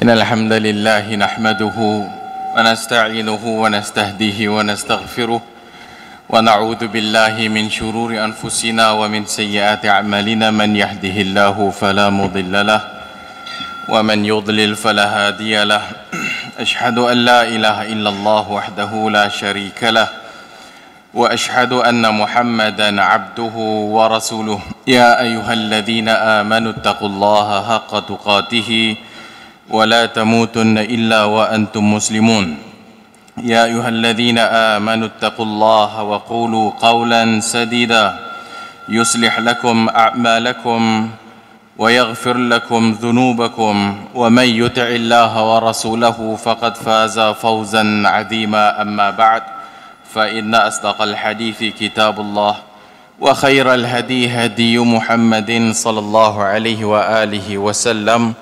إن الحمد لله نحمده ونستعينه ونستهديه ونستغفره ونعوذ بالله من شرور أنفسنا ومن سيئات أعمالنا من يهده الله فلا مضل له ومن يضلل فلا هادي له أشهد أن لا إله إلا الله وحده لا شريك له وأشهد أن محمدا عبده ورسوله يا أيها الذين آمنوا اتقوا الله حق تقاته ولا تموتن إلا وأنتم مسلمون يا أيها الذين آمنوا اتقوا الله وقولوا قولا سديدا يصلح لكم أعمالكم ويغفر لكم ذنوبكم ومن يطع الله ورسوله فقد فاز فوزا عظيما أما بعد فإن أصدق الحديث كتاب الله وخير الهدي هدي محمد صلى الله عليه وآله وسلم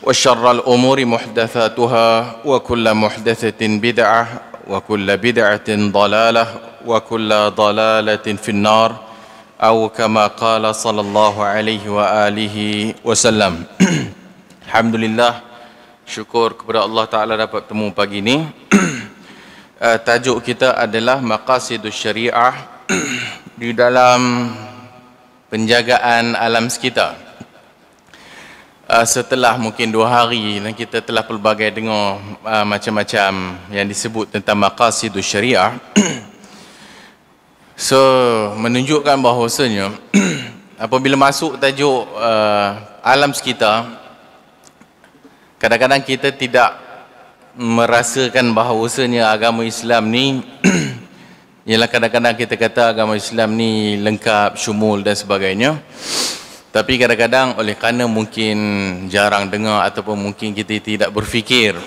وشر الأمور محدثاتها وكل محدثة بدعة وكل بدعة ضلالة وكل ضلالة في النار أو كما قال صلى الله عليه وآله وسلم. Alhamdulillah, syukur kepada Allah Ta'ala dapat bertemu pagi ini. Tajuk kita adalah Maqasidus Syariah di dalam penjagaan alam sekitar. Setelah mungkin 2 hari kita telah pelbagai dengar macam-macam yang disebut tentang Maqasidus Syariah. So menunjukkan bahawasanya apabila masuk tajuk alam sekitar, kadang-kadang kita tidak merasakan bahawasanya agama Islam ni ialah kadang-kadang kita kata agama Islam ni lengkap, syumul dan sebagainya. Tapi kadang-kadang oleh kerana mungkin jarang dengar ataupun mungkin kita tidak berfikir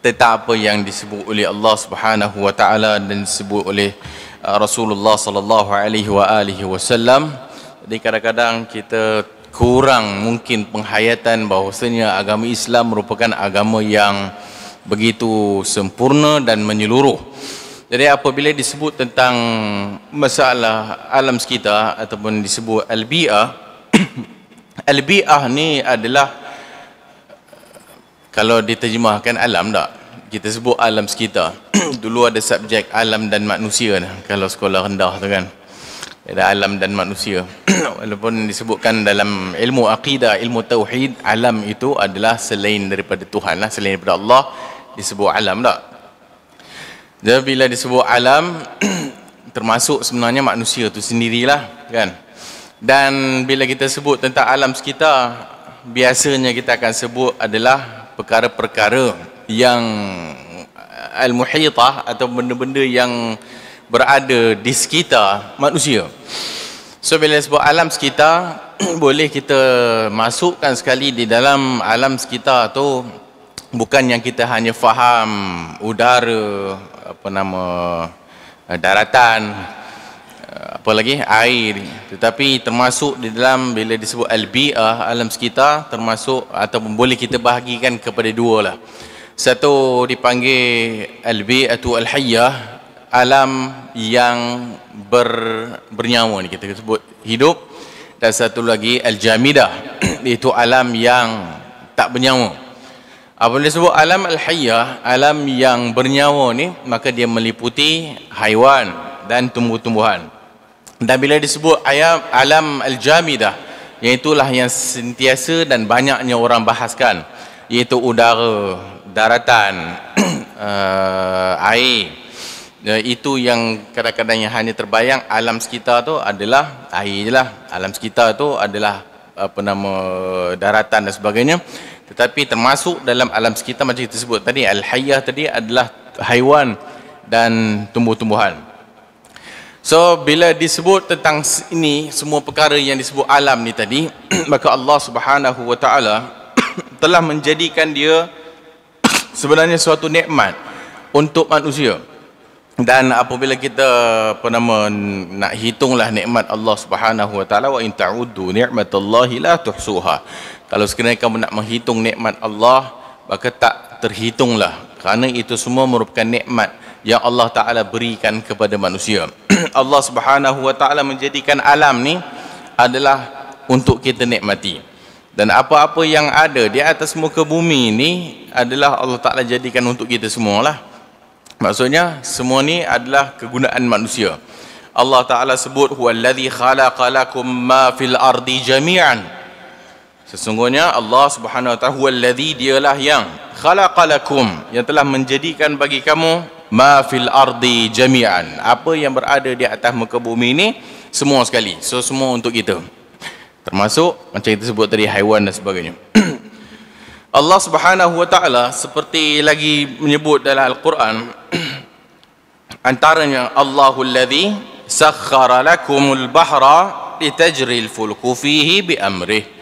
tentang apa yang disebut oleh Allah Subhanahu wa taala dan disebut oleh Rasulullah sallallahu alaihi wasallam. Jadi kadang-kadang kita kurang mungkin penghayatan bahawasanya agama Islam merupakan agama yang begitu sempurna dan menyeluruh. Jadi apabila disebut tentang masalah alam sekitar ataupun disebut al-bi'ah, al-bi'ah ni adalah, kalau diterjemahkan alam tak? Kita sebut alam sekitar. Dulu ada subjek alam dan manusia kalau sekolah rendah tu kan. Ada alam dan manusia. Walaupun disebutkan dalam ilmu aqidah, ilmu tauhid, alam itu adalah selain daripada Tuhan lah, selain daripada Allah, disebut alam tak? Jadi bila disebut alam, termasuk sebenarnya manusia tu sendirilah kan. Dan bila kita sebut tentang alam sekitar, biasanya kita akan sebut adalah perkara-perkara yang al-muhitah atau benda-benda yang berada di sekitar manusia. So bila sebut alam sekitar, boleh kita masukkan sekali di dalam alam sekitar tu bukan yang kita hanya faham udara, daratan, apa lagi, air, tetapi termasuk di dalam bila disebut al-bi'ah, alam sekitar, termasuk ataupun boleh kita bahagikan kepada 2 lah. Satu dipanggil al-bi'atu al-hayyah, alam yang bernyawa ni kita sebut hidup, dan satu lagi al-jamidah, iaitu alam yang tak bernyawa. Apabila disebut alam al-hayyah, alam yang bernyawa ni, maka dia meliputi haiwan dan tumbuh-tumbuhan. Dan bila disebut alam al-jamidah, iaitulah yang sentiasa dan banyaknya orang bahaskan, iaitu udara, daratan, air. Itu yang kadang-kadang yang hanya terbayang alam sekitar tu adalah air je lah. Alam sekitar tu adalah daratan dan sebagainya. Tetapi termasuk dalam alam sekitar macam kita sebut tadi, al-hayyah tadi adalah haiwan dan tumbuh-tumbuhan. So bila disebut tentang ini, semua perkara yang disebut alam ni tadi, maka Allah Subhanahu wa taala telah menjadikan dia sebenarnya suatu nikmat untuk manusia. Dan apabila kita nak hitunglah nikmat Allah Subhanahu wa taala, wa in ta'uddu ni'matallahi la tuhsuha. Kalau sekiranya kamu nak menghitung nikmat Allah, maka tak terhitunglah, kerana itu semua merupakan nikmat yang Allah Taala berikan kepada manusia. Allah Subhanahu wa taala menjadikan alam ni adalah untuk kita nikmati. Dan apa-apa yang ada di atas muka bumi ini adalah Allah Ta'ala jadikan untuk kita semua lah. Maksudnya semua ni adalah kegunaan manusia. Allah Ta'ala sebut huwallazi khalaqalakum ma fil ardi jami'an. Sesungguhnya Allah Subhanahu wa ta'ala huwallazi, dialah yang khalaqalakum, yang telah menjadikan bagi kamu ma fil ardi jami'an, apa yang berada di atas muka bumi ini semua sekali. So semua untuk kita. Termasuk macam kita sebut tadi haiwan dan sebagainya. Allah Subhanahu wa ta'ala seperti lagi menyebut dalam Al-Quran, antaranya Allahul ladzi sakhkhara lakumul bahra litajril fulku fihi bi amrih.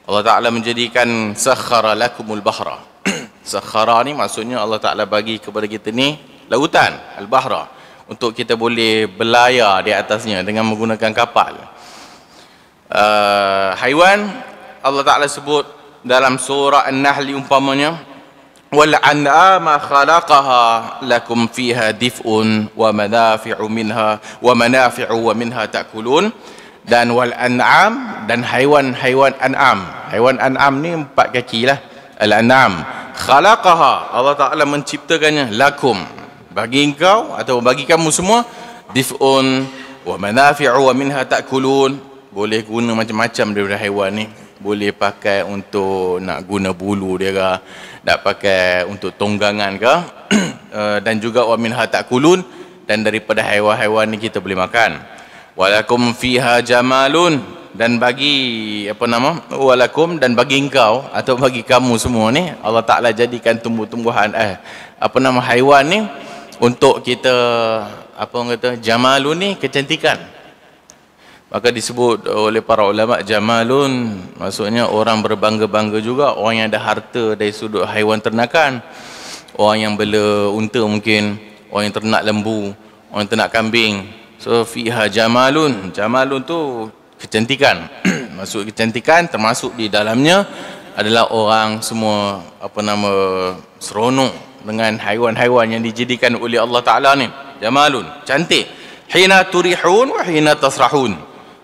Allah Ta'ala menjadikan sakhkhara lakumul bahra. Sakhkhara ni maksudnya Allah Ta'ala bagi kepada kita ni lautan, al-bahra, untuk kita boleh berlayar di atasnya dengan menggunakan kapal. Haiwan Allah Ta'ala sebut dalam surah An-Nahl umpamanya, wal an'ama khalaqaha lakum fiha dif'un wa manafi'u wa minha ta'kulun. Dan wal an'am, dan haiwan an'am. Haiwan an'am ni 4 kaki lah. Al an'am khalaqaha, Allah Ta'ala menciptakannya, lakum, bagi engkau atau bagi kamu semua, dif'un wa manafi'u wa minha ta'kulun. Boleh guna macam-macam daripada haiwan ni. Boleh pakai untuk nak guna bulu dia ke, nak pakai untuk tonggangan ke, dan juga wa minha ta'kulun, dan daripada haiwan-haiwan ni kita boleh makan. Walakum fiha jamalun, dan bagi walakum, dan bagi engkau atau bagi kamu semua ni Allah Ta'ala jadikan tumbuh-tumbuhan haiwan ni untuk kita jamalun ni kecantikan. Maka disebut oleh para ulama jamalun, maksudnya orang berbangga-bangga juga, orang yang ada harta dari sudut haiwan ternakan, orang yang bela unta mungkin, orang yang ternak lembu, orang yang ternak kambing. So fiha jamalun, jamalun tu kecantikan. Maksud kecantikan termasuk di dalamnya adalah orang semua seronok dengan haiwan-haiwan yang dijadikan oleh Allah Ta'ala ni. Jamalun, cantik. Hina turihun wa hina tasrahun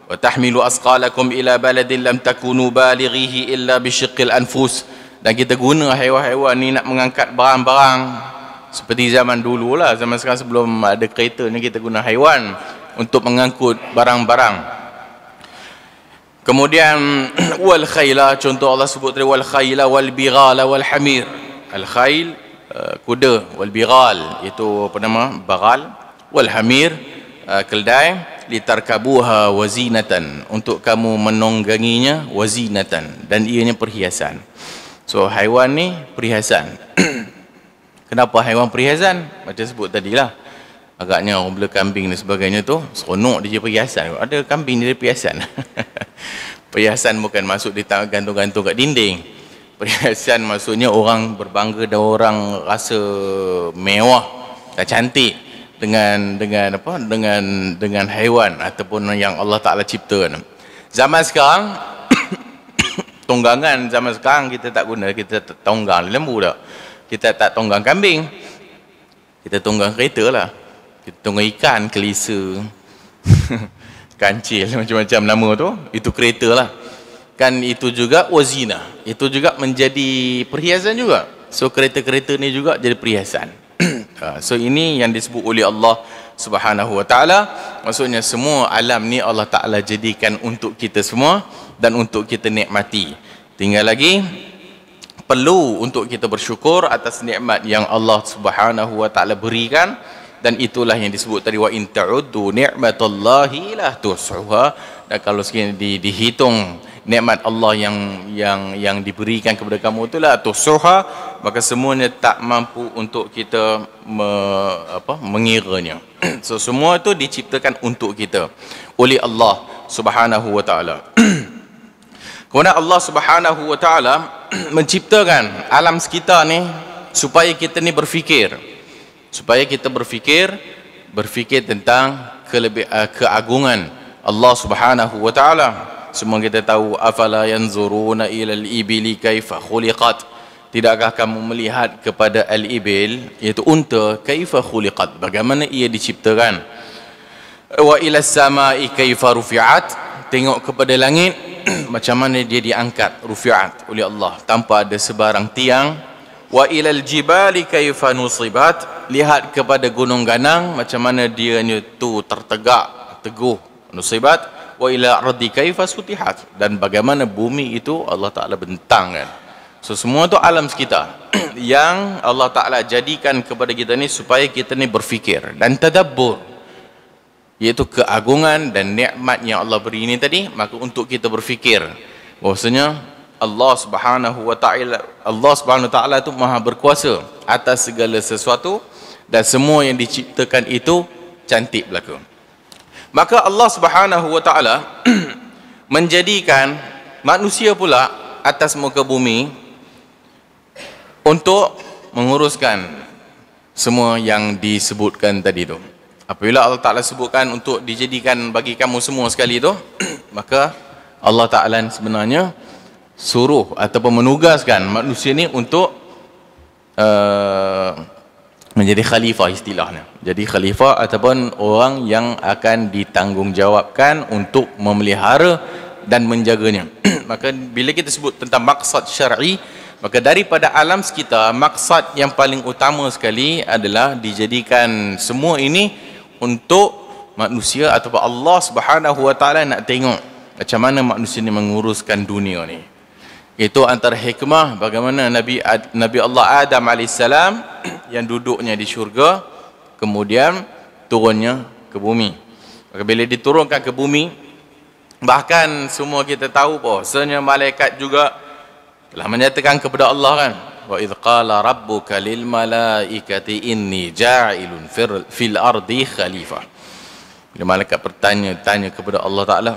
wa tahmilu asqalakum ila baladin lam takunu balighihi illa bisyiqqil anfus. Dan kita guna haiwan-haiwan ni nak mengangkat barang-barang seperti zaman dulu lah. Zaman sekarang sebelum ada kereta ni kita guna haiwan untuk mengangkut barang-barang. Kemudian wal khayla, contoh Allah sebut tadi, wal khayla wal bighala wal hamir. Al khayl kuda, wal bighal itu bagal, wal hamir keldai, litarkabuha wazinatan, untuk kamu menungganginya, wazinatan, dan ianya perhiasan. So haiwan ni perhiasan. Kenapa haiwan perhiasan? Macam sebut tadilah, agaknya orang bela kambing dan sebagainya tu seronok dia perhiasan. Ada kambing dia perhiasan. Perhiasan bukan maksud dia gantung-gantung kat dinding. Perhiasan maksudnya orang berbangga dan orang rasa mewah dan cantik dengan haiwan ataupun yang Allah Ta'ala ciptakan. Zaman sekarang tonggangan zaman sekarang kita tak guna, kita tonggang lembu tak. Kita tak tonggang kambing. Kita tonggang kereta lah. Kita tonggang ikan, kelisa, kancil, macam-macam nama tu, itu kereta lah. Kan itu juga wazina, itu juga menjadi perhiasan juga. So kereta-kereta ni juga jadi perhiasan. So ini yang disebut oleh Allah Subhanahu wa ta'ala. Maksudnya semua alam ni Allah Ta'ala jadikan untuk kita semua dan untuk kita nikmati. Tinggal lagi perlu untuk kita bersyukur atas nikmat yang Allah Subhanahu wa ta'ala berikan. Dan itulah yang disebut tadi, wa in ta'uddu ni'matallahi la tuhsuha. Dan kalau sekiranya dihitung nikmat Allah yang diberikan kepada kamu itulah tuhsuha, maka semuanya tak mampu untuk kita mengiranya. So semua itu diciptakan untuk kita oleh Allah Subhanahu wa ta'ala. Kemudian Allah Subhanahu wa ta'ala menciptakan alam sekitar ni supaya kita ni berfikir. Supaya kita berfikir tentang keagungan Allah Subhanahu wa ta'ala. Semua kita tahu, afala yanzuruna ila al-ibili kaifa khuliqat. Tidakkah kamu melihat kepada al-ibil, iaitu unta, kaifa khuliqat, bagaimana ia diciptakan. Wa ila as-samai kaifa rufi'at. tengok kepada langit macam mana dia diangkat, rufi'at oleh Allah tanpa ada sebarang tiang. Wa ilal jibali kaifa nusibat, lihat kepada gunung ganang macam mana dia tu tertegak, teguh, nusibat. Wa ila ardi kaifa sutihat, dan bagaimana bumi itu Allah Taala bentangkan. So semua tu alam sekitar yang Allah Taala jadikan kepada kita ni supaya kita ni berfikir dan tadabbur, iaitu keagungan dan nikmat yang Allah beri ini tadi. Maka untuk kita berfikir bahwasanya Allah Subhanahu wa taala itu Maha berkuasa atas segala sesuatu, dan semua yang diciptakan itu cantik berlaku. Maka Allah Subhanahu wa taala menjadikan manusia pula atas muka bumi untuk menguruskan semua yang disebutkan tadi tu. Apabila Allah Ta'ala sebutkan untuk dijadikan bagi kamu semua sekali tu, maka Allah Ta'ala sebenarnya suruh ataupun menugaskan manusia ni untuk menjadi khalifah istilahnya. Jadi khalifah ataupun orang yang akan ditanggungjawabkan untuk memelihara dan menjaganya. Maka bila kita sebut tentang maksad syar'i, maka daripada alam sekitar, maksad yang paling utama sekali adalah dijadikan semua ini untuk manusia ataupun Allah Subhanahu wa taala nak tengok macam mana manusia ni menguruskan dunia ni. Itu antara hikmah bagaimana Nabi Allah Adam AS yang duduknya di syurga, kemudian turunnya ke bumi. Maka bila diturunkan ke bumi, bahkan semua kita tahu bahawasanya malaikat juga telah menyatakan kepada Allah kan, wa idh qala rabbuka lil malaikati inni ja'ilun fil ardi khalifah. Bila malaikat tanya kepada Allah Taala,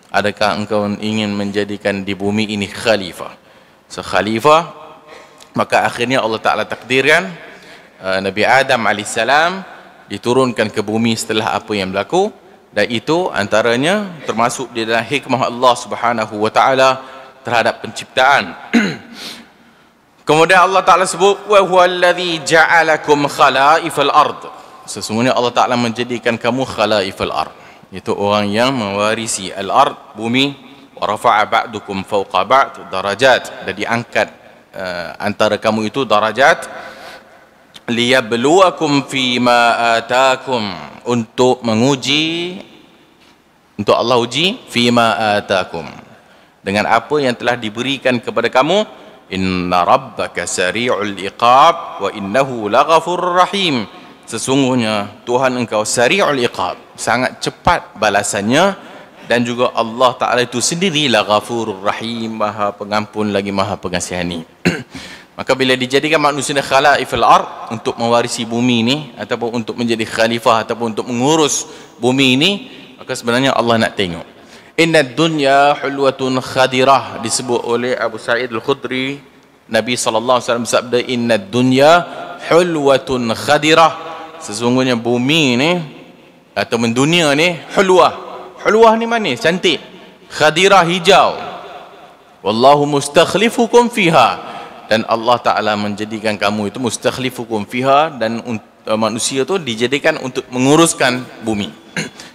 adakah engkau ingin menjadikan di bumi ini khalifah? So khalifah, maka akhirnya Allah Taala takdirkan Nabi Adam AS diturunkan ke bumi setelah apa yang berlaku, dan itu antaranya termasuk di dalam hikmah Allah Subhanahu wa taala terhadap penciptaan. Kemudian Allah Ta'ala sebut, wa huwallazi ja'alakum khalaifal ard, sesungguhnya Allah Ta'ala menjadikan kamu khalaifal ard, itu orang yang mewarisi al-ard, bumi. Wa rafa'a ba'dukum fawqa ba'd darajat, dan diangkat antara kamu itu darajat. Liyabluwakum fima atakum, untuk menguji, untuk Allah uji, fima atakum, dengan apa yang telah diberikan kepada kamu. Inna rabbaka sari'ul iqab wa innahu laghafurur rahim, sesungguhnya Tuhan engkau sari'ul iqab, sangat cepat balasannya, dan juga Allah Ta'ala itu sendiri laghafurur rahim, maha pengampun lagi maha pengasihani. Maka bila dijadikan manusia khalaifal ard untuk mewarisi bumi ini, ataupun untuk menjadi khalifah, ataupun untuk mengurus bumi ini, maka sebenarnya Allah nak tengok. Inna dunya hulwatun khadirah, disebut oleh Abu Sa'id Al-Khudri, Nabi SAW bersabda, inna dunya hulwatun khadirah, sesungguhnya bumi ni atau dunia ni hulwah. Hulwah ni manis, cantik. Khadirah, hijau. Wallahu mustakhlifukum fiha, dan Allah Ta'ala menjadikan kamu itu mustakhlifukum fiha, dan manusia tu dijadikan untuk menguruskan bumi.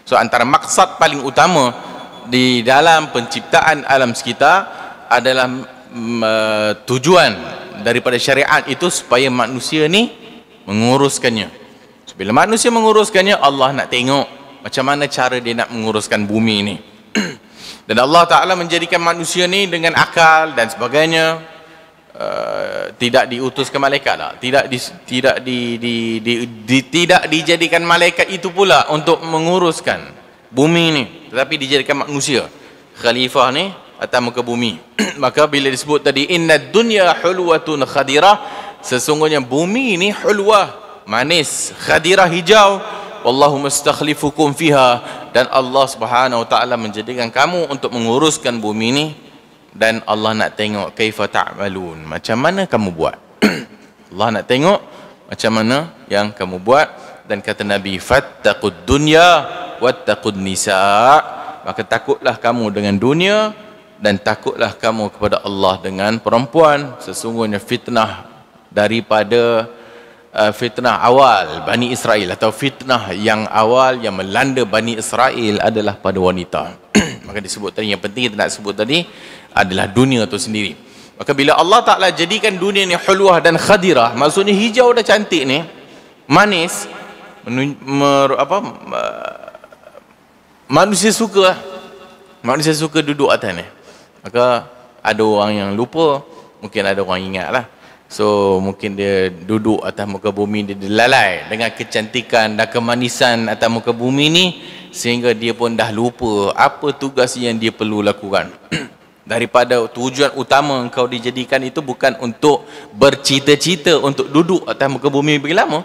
So antara maksad paling utama di dalam penciptaan alam sekitar adalah tujuan daripada syariat itu supaya manusia ni menguruskannya. So, bila manusia menguruskannya, Allah nak tengok macam mana cara dia nak menguruskan bumi ni. Dan Allah Ta'ala menjadikan manusia ni dengan akal dan sebagainya. Tidak diutuskan malaikat lah. Tidak dijadikan malaikat itu pula untuk menguruskan bumi ni, tetapi dijadikan manusia khalifah ni atas muka bumi. Maka bila disebut tadi inna dunya hulwatun khadirah, sesungguhnya bumi ini hulwah, manis, khadirah, hijau. Wallahu mustakhlifukum fiha, dan Allah Subhanahu wa taala menjadikan kamu untuk menguruskan bumi ini. Dan Allah nak tengok kaifa ta'malun, macam mana kamu buat. Allah nak tengok macam mana yang kamu buat. Dan kata Nabi, fattaqud dunya wattaqud nisa, maka takutlah kamu dengan dunia dan takutlah kamu kepada Allah dengan perempuan. Sesungguhnya fitnah daripada fitnah awal Bani Israel, atau fitnah yang awal yang melanda Bani Israel adalah pada wanita. Maka disebut tadi, yang penting kita nak sebut tadi adalah dunia tu sendiri. Maka bila Allah Ta'ala jadikan dunia ni hulwah dan khadirah, maksudnya hijau dah cantik ni, manis, manusia suka duduk atas ni. Maka ada orang yang lupa, mungkin ada orang ingat lah. So mungkin dia duduk atas muka bumi, dia lalai dengan kecantikan dan kemanisan atas muka bumi ni, sehingga dia pun dah lupa apa tugas yang dia perlu lakukan. Daripada tujuan utama engkau dijadikan itu bukan untuk bercita-cita untuk duduk atas muka bumi bagi lama,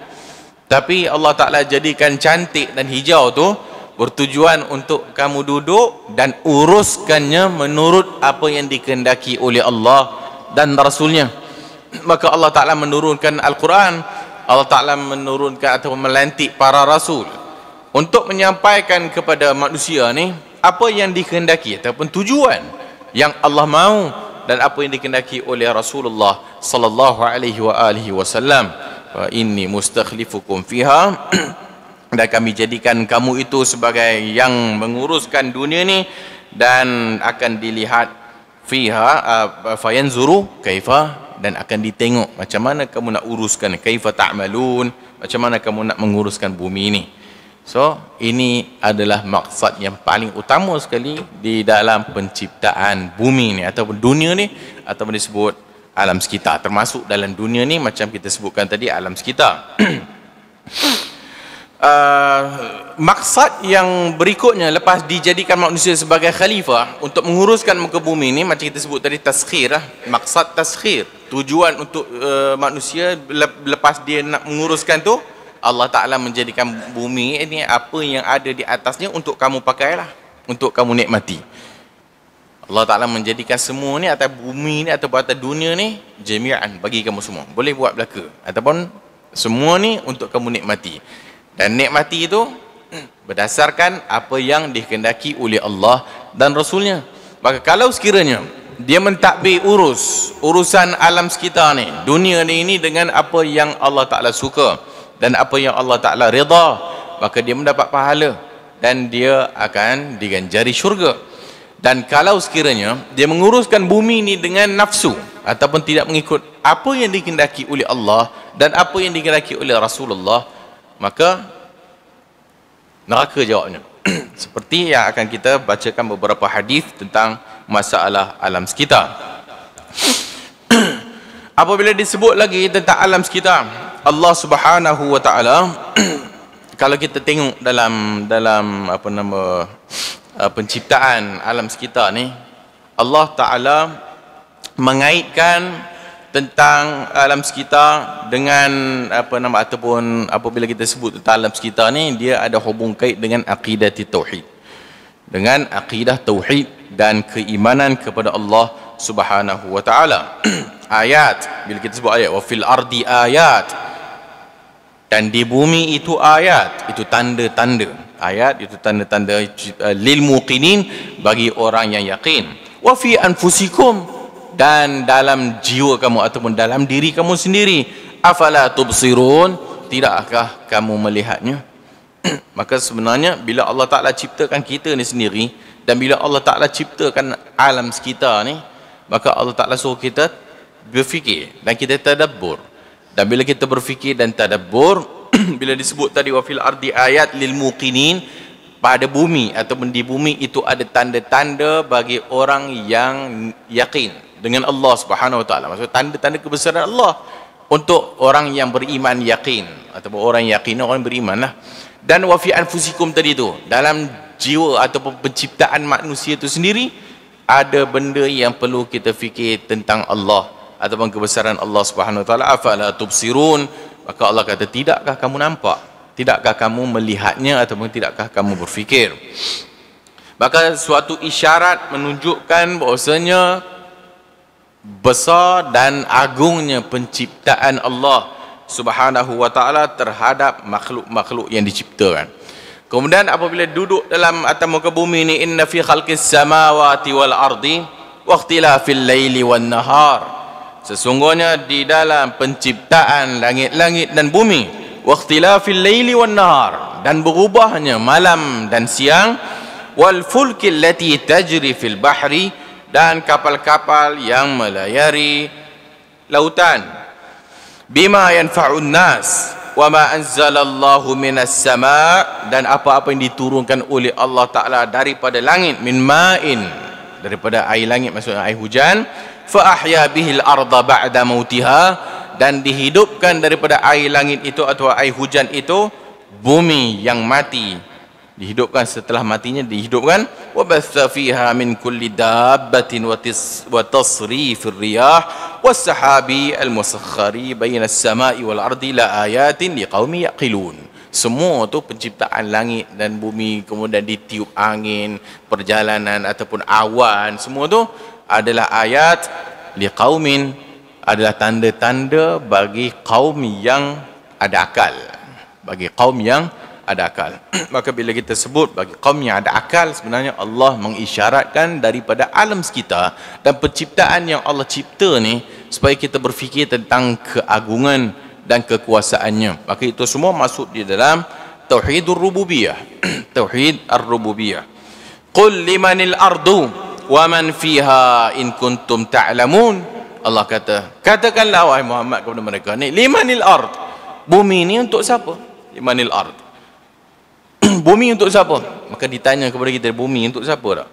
tapi Allah Ta'ala jadikan cantik dan hijau tu bertujuan untuk kamu duduk dan uruskannya menurut apa yang dikehendaki oleh Allah dan Rasulnya. Maka Allah Ta'ala menurunkan Al-Quran, Allah Ta'ala menurunkan atau melantik para Rasul untuk menyampaikan kepada manusia ni apa yang dikehendaki ataupun tujuan yang Allah mahu dan apa yang dikehendaki oleh Rasulullah sallallahu alaihi wasallam. Wa inni mustakhlifukum fiha dan kami jadikan kamu itu sebagai yang menguruskan dunia ni, dan akan dilihat fiha fayanzuru kaifa, dan akan ditengok macam mana kamu nak uruskan, kaifa ta'malun, macam mana kamu nak menguruskan bumi ini. So ini adalah maksud yang paling utama sekali di dalam penciptaan bumi ni ataupun dunia ni, ataupun disebut alam sekitar. Termasuk dalam dunia ni macam kita sebutkan tadi, alam sekitar. Maksud yang berikutnya lepas dijadikan manusia sebagai khalifah untuk menguruskan muka bumi ni, macam kita sebut tadi, taskhir lah. Maksud taskhir, tujuan untuk manusia lepas dia nak menguruskan tu, Allah Ta'ala menjadikan bumi ini, apa yang ada di atasnya untuk kamu pakailah, untuk kamu nikmati. Allah Ta'ala menjadikan semua ni atas bumi ni atau atas dunia ni jami'an bagi kamu semua, boleh buat belaka ataupun semua ni untuk kamu nikmati. Dan nikmati itu berdasarkan apa yang dikehendaki oleh Allah dan Rasulnya. Maka kalau sekiranya dia mentadbir urusan alam sekitar ni, dunia ni dengan apa yang Allah Ta'ala suka dan apa yang Allah Ta'ala redha, maka dia mendapat pahala dan dia akan diganjari syurga. Dan kalau sekiranya dia menguruskan bumi ni dengan nafsu ataupun tidak mengikut apa yang dikehendaki oleh Allah dan apa yang dikehendaki oleh Rasulullah, maka neraka jawabnya. Seperti yang akan kita bacakan beberapa hadis tentang masalah alam sekitar. Apabila disebut lagi tentang alam sekitar, Allah Subhanahu wa Ta'ala, kalau kita tengok dalam penciptaan alam sekitar ni, Allah Ta'ala mengaitkan tentang alam sekitar dengan ataupun apabila kita sebut tentang alam sekitar ni, dia ada hubung kait dengan akidah tauhid, dengan akidah tauhid dan keimanan kepada Allah Subhanahu wa Ta'ala. Ayat, bila kita sebut ayat, wa fil ardi ayat, dan di bumi itu ayat, itu tanda-tanda. Ayat itu tanda-tanda lil muqinin, bagi orang yang yakin. Wa fi anfusikum, dan dalam jiwa kamu ataupun dalam diri kamu sendiri. Afala tubsirun, tidakkah kamu melihatnya? Maka sebenarnya bila Allah Ta'ala ciptakan kita ni sendiri, dan bila Allah Ta'ala ciptakan alam sekitar ni, maka Allah Ta'ala suruh kita berfikir dan kita tadabbur. Dan bila kita berfikir dan tadabbur, bila disebut tadi wa fil ardi ayat lil muqinin, pada bumi ataupun di bumi itu ada tanda-tanda bagi orang yang yakin dengan Allah Subhanahu wa Ta'ala. Maksudnya tanda-tanda kebesaran Allah untuk orang yang beriman yakin, ataupun orang yakin, orang beriman lah. Dan wa fi anfusikum tadi tu, dalam jiwa ataupun penciptaan manusia itu sendiri ada benda yang perlu kita fikir tentang Allah ataupun kebesaran Allah Subhanahu wa Ta'ala. Afala tubsirun, maka Allah kata, tidakkah kamu nampak, tidakkah kamu melihatnya ataupun tidakkah kamu berfikir? Maka suatu isyarat menunjukkan bahawasanya besar dan agungnya penciptaan Allah Subhanahu wa Ta'ala terhadap makhluk-makhluk yang diciptakan. Kemudian apabila duduk dalam atas muka bumi ini, inna fi khalqis samawati wal ardi wa ikhtilafil laili wan nahar, sesungguhnya di dalam penciptaan langit-langit dan bumi, wa ikhtilafil laili wan nahar, dan berubahnya malam dan siang, wal fulki allati tajri fil bahri, dan kapal-kapal yang melayari lautan. Bima yanfa'un nas wa ma anzalallahu minas sama', dan apa-apa yang diturunkan oleh Allah Ta'ala daripada langit, min ma'in, daripada air langit, maksudnya air hujan, fa ahya bihil arda ba'da mautiha, dan dihidupkan daripada air langit itu atau air hujan itu bumi yang mati, dihidupkan setelah matinya, dihidupkan. Wa batha fiha min kulli dabbatin wa tasrifir riyah was sahabi al musakhkhari baina as-sama'i wal ardi la ayatin liqaumin yaqilun. Semua tu penciptaan langit dan bumi, kemudian ditiup angin, perjalanan ataupun awan, semua tu adalah ayat liqaumin, adalah tanda-tanda bagi kaum yang ada akal, bagi kaum yang ada akal. Maka bila kita sebut bagi kaum yang ada akal, sebenarnya Allah mengisyaratkan daripada alam sekitar dan penciptaan yang Allah cipta ni supaya kita berfikir tentang keagungan dan kekuasaannya. Maka itu semua masuk di dalam tauhidur rububiyah. Tauhid ar-rububiyah. Qul limanil ardu wa man fiha in kuntum ta'lamun. Allah kata, katakanlah wahai Muhammad kepada mereka ni, limanil ard, bumi ni untuk siapa? Limanil ard, bumi untuk siapa? Maka ditanya kepada kita, bumi untuk siapa tak?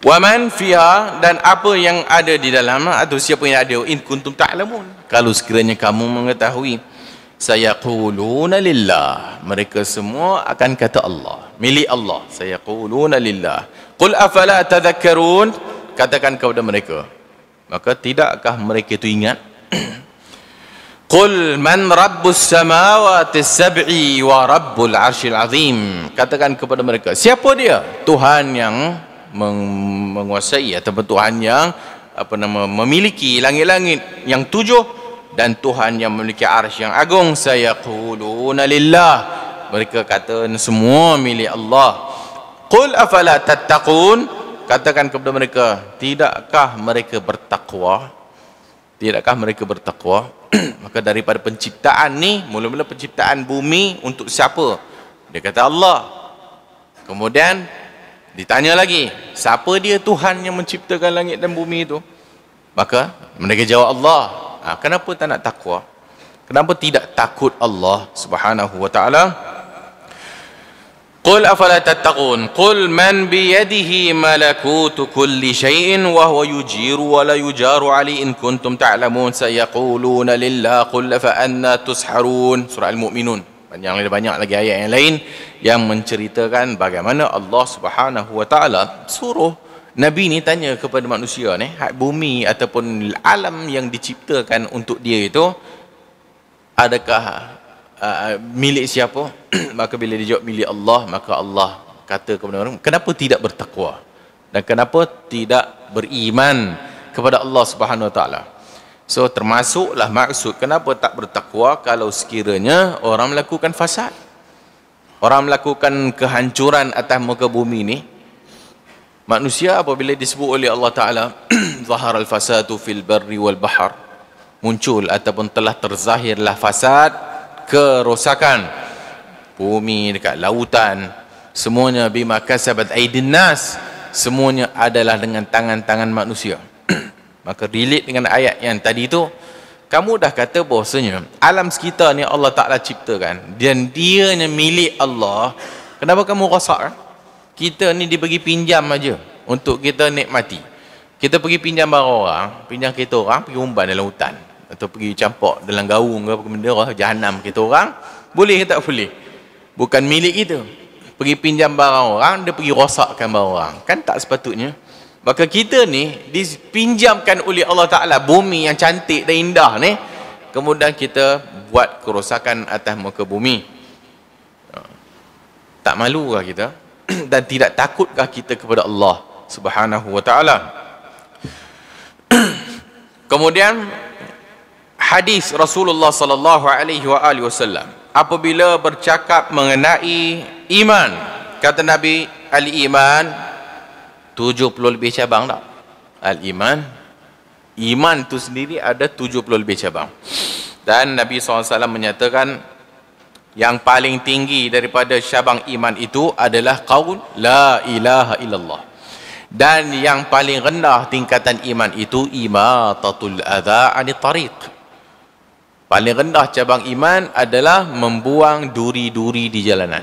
Wa man fiha, dan apa yang ada di dalam, atau siapa yang ada, in kuntum ta'lamun, kalau sekiranya kamu mengetahui. Sayaquluna lillah, mereka semua akan kata Allah, milik Allah. Sayaquluna lillah. Qul afala tadhakkarun, katakan kepada mereka, maka tidakkah mereka itu ingat? Qul man rabbus samawati sab'i wa rabbul arsyil azim, katakan kepada mereka, siapa dia Tuhan yang menguasai ataupun Tuhan yang memiliki langit-langit yang 7 dan Tuhan yang memiliki arsy yang agung. Sayaquluna lillah, mereka kata semua milik Allah. Qul afala tattaqun, katakan kepada mereka, tidakkah mereka bertakwa? Tidakkah mereka bertakwa? Maka daripada penciptaan ni, mula-mula penciptaan bumi untuk siapa? Dia kata Allah. Kemudian ditanya lagi, siapa dia Tuhan yang menciptakan langit dan bumi itu? Maka mereka jawab Allah. Kenapa tak nak takwa? Kenapa tidak takut Allah Subhanahu wa ta'ala? Qul afala tattaqun. Qul man biyadihi malakutu kulli syai'in wa huwa yujiru wa la yujaru alaihi in kuntum ta'lamun. Sayaquluna lillah qul fa anna tusharun. Surah Al-Mu'minun. Banyak lagi ayat yang lain yang menceritakan bagaimana Allah Subhanahu wa ta'ala suruh Nabi ni tanya kepada manusia ni, bumi ataupun alam yang diciptakan untuk dia itu adakah milik siapa? Maka bila dia jawab milik Allah, maka Allah kata kepada orang, kenapa tidak bertakwa dan kenapa tidak beriman kepada Allah Subhanahu wa taala? So termasuklah maksud kenapa tak bertakwa kalau sekiranya orang melakukan fasad, orang melakukan kehancuran atas muka bumi ni. Manusia apabila disebut oleh Allah Ta'ala zahara al-fasadu fil barri wal bahr, muncul ataupun telah terzahirlah fasad, kerosakan bumi dekat lautan, semuanya bima kasabat aidin nas, semuanya adalah dengan tangan-tangan manusia. Maka relate dengan ayat yang tadi tu, kamu dah kata bahasanya alam sekitar ni Allah Ta'ala ciptakan dan dia ni milik Allah, kenapa kamu rosak? Kita ni dibagi pinjam aja untuk kita nikmati. Kita pergi pinjam barang orang, pinjam kereta orang, pergi umban dalam hutan atau pergi campak dalam gaung ke apa benda jahanam kereta orang, boleh ke tak boleh? Bukan milik kita. Pergi pinjam barang orang, dia pergi rosakkan barang orang, kan tak sepatutnya. Maka kita ni dipinjamkan oleh Allah Ta'ala bumi yang cantik dan indah ni, kemudian kita buat kerosakan atas muka bumi. Tak malu kah kita? Dan tidak takutkah kita kepada Allah Subhanahu wa ta'ala? Kemudian hadis Rasulullah sallallahu alaihi wasallam apabila bercakap mengenai iman, kata Nabi, al-iman 70 lebih cabang tak? Al-iman, iman tu sendiri ada 70 lebih cabang. Dan Nabi SAW menyatakan Yang paling tinggi daripada cabang iman itu adalah qaul la ilaha illallah. Dan yang paling rendah tingkatan iman itu imatatul adza 'anit tariq. Paling rendah cabang iman adalah membuang duri-duri di jalanan.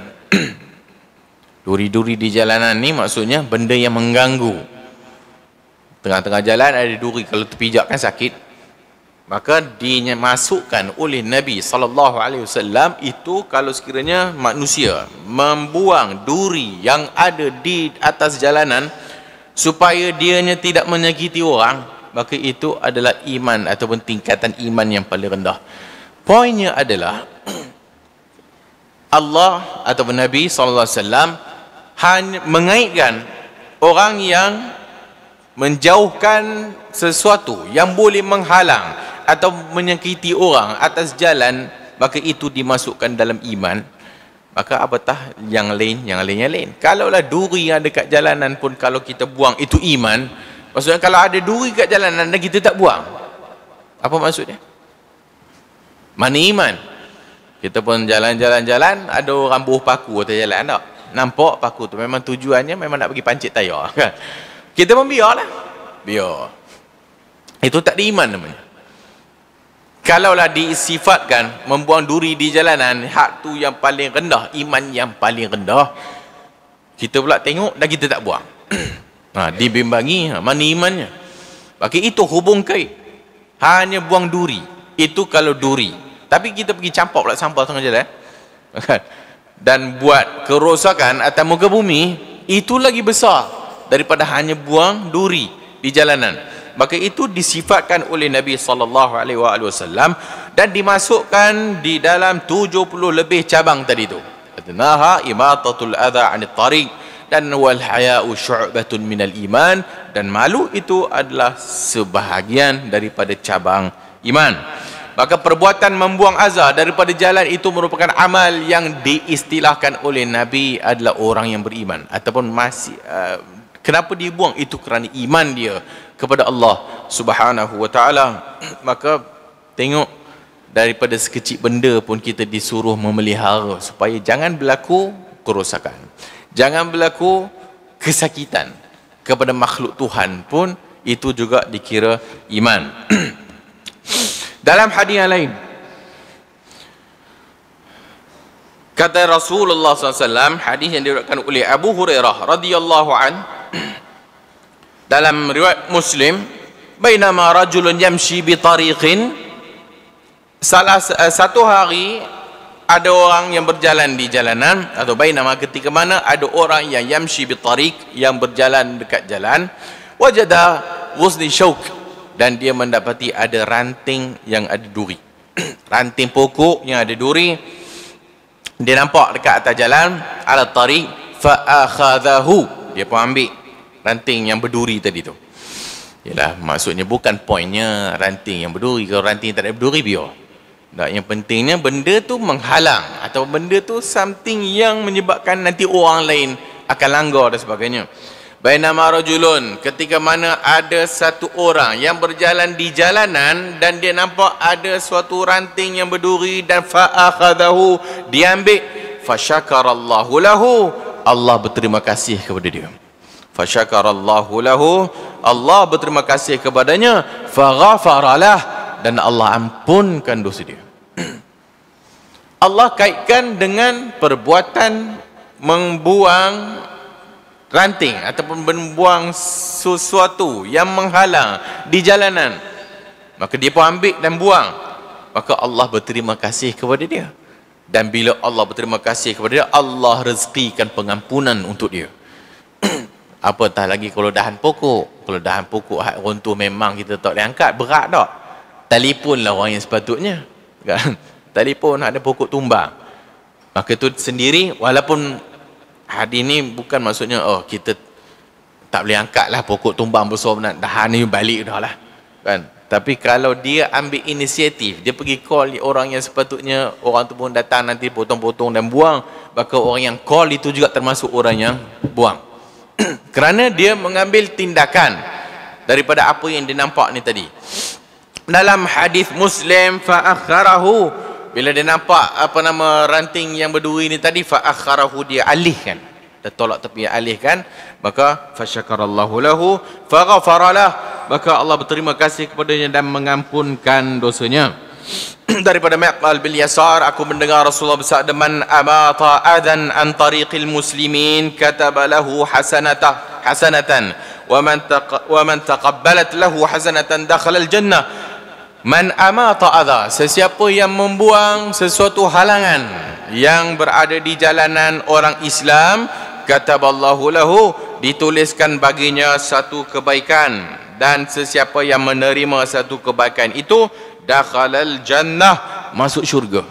Duri-duri di jalanan ni maksudnya benda yang mengganggu. Tengah-tengah jalan ada duri, kalau terpijak kan sakit. Maka dimasukkan oleh Nabi SAW itu kalau sekiranya manusia membuang duri yang ada di atas jalanan supaya dianya tidak menyakiti orang, maka itu adalah iman ataupun tingkatan iman yang paling rendah. Poinnya adalah Allah ataupun Nabi SAW hanya mengaitkan orang yang menjauhkan sesuatu yang boleh menghalang atau menyakiti orang atas jalan, maka itu dimasukkan dalam iman. Maka apatah yang lain. Kalaulah duri yang ada kat jalanan pun kalau kita buang, itu iman. Maksudnya kalau ada duri kat jalanan dan kita tak buang, apa maksudnya? Mana iman? Kita pun jalan-jalan, ada orang buah paku atas jalan, tak? Nampak paku tu memang tujuannya memang nak pergi pancit tayar. Kita pun biarlah. Biar. Itu tak ada iman namanya. Kalaulah disifatkan membuang duri di jalanan, hak tu yang paling rendah, iman yang paling rendah, kita pula tengok dan kita tak buang. Dibimbangi, mana imannya? Maka itu hubung kait. Hanya buang duri. Itu kalau duri. Tapi kita pergi campak pula sampah tengah jalan. Dan buat kerosakan atas muka bumi, itu lagi besar daripada hanya buang duri di jalanan. Maka itu disifatkan oleh Nabi SAW dan dimasukkan di dalam 70 lebih cabang tadi itu. Adnaha imatatul adza 'anit tariq, dan wal haya'u syu'batun minal iman, dan malu itu adalah sebahagian daripada cabang iman. Maka perbuatan membuang azab daripada jalan itu merupakan amal yang diistilahkan oleh Nabi adalah orang yang beriman. Ataupun masih kenapa dia buang? Itu kerana iman dia kepada Allah Subhanahu wa ta'ala. Maka tengok, daripada sekecil benda pun kita disuruh memelihara supaya jangan berlaku kerosakan, jangan berlaku kesakitan kepada makhluk Tuhan pun, itu juga dikira iman. Dalam hadis yang lain kata Rasulullah SAW, hadis yang diriwayatkan oleh Abu Hurairah radhiyallahu an, dalam riwayat Muslim, bainama rajulun yamshi bi tariqin, satu hari ada orang yang berjalan di jalanan, atau bainama ketika mana ada orang yang yamshi bi tariq, yang berjalan dekat jalan, wajada ghusni syauk, dan dia mendapati ada ranting yang ada duri. Ranting pokok yang ada duri dia nampak dekat atas jalan, ala tariq, fa akhadhahu, dia pun ambil ranting yang berduri tadi tu. Yalah, maksudnya bukan poinnya ranting yang berduri. Kalau ranting tak ada berduri, biar. Tak, yang pentingnya benda tu menghalang, atau benda tu something yang menyebabkan nanti orang lain akan langgar dan sebagainya. Bainama rajulun, ketika mana ada satu orang yang berjalan di jalanan dan dia nampak ada suatu ranting yang berduri, dan fa'akhadahu, dia ambil, fasyakarallahu lahu, Allah berterima kasih kepada dia. Fasyakarallahu lahu, Allah berterima kasih kepadanya, faghafaralah, dan Allah ampunkan dosa dia. Allah kaitkan dengan perbuatan membuang ranting ataupun membuang sesuatu yang menghalang di jalanan, maka dia pun ambil dan buang, maka Allah berterima kasih kepada dia. Dan bila Allah berterima kasih kepada dia, Allah rezekikan pengampunan untuk dia. Apatah lagi kalau dahan pokok. Kalau dahan pokok hak runtuh memang kita tak boleh angkat, berat tak? Telefonlah orang yang sepatutnya, kan? Telefon, ada pokok tumbang, maka tu sendiri, walaupun hadis ni bukan maksudnya kita tak boleh angkat lah pokok tumbang besar benar, dahan ni balik dah lah, kan? Tapi kalau dia ambil inisiatif, dia pergi call orang yang sepatutnya, orang tu pun datang nanti potong-potong dan buang, maka orang yang call itu juga termasuk orang yang buang. Kerana dia mengambil tindakan daripada apa yang dia nampak ni tadi. Dalam hadis Muslim, fa'akharahu, Bila dia nampak ranting yang berduri ni tadi, fa akharahu, dia alihkan, dia tolak tepi, alihkan, maka fasyakarallahu lahu faghafaralah, maka Allah berterima kasih kepadanya dan mengampunkan dosanya. Daripada Maqal bin Yasar, aku mendengar Rasulullah bersabda, man amata adan an tariqil muslimin kataba lahu hasanatan wa man taqabbalat lahu hasanatan dakhala al jannah. Man amata adha, sesiapa yang membuang sesuatu halangan yang berada di jalanan orang Islam, kataballahu lahu, dituliskan baginya satu kebaikan, dan sesiapa yang menerima satu kebaikan itu, dakhalal jannah, masuk syurga.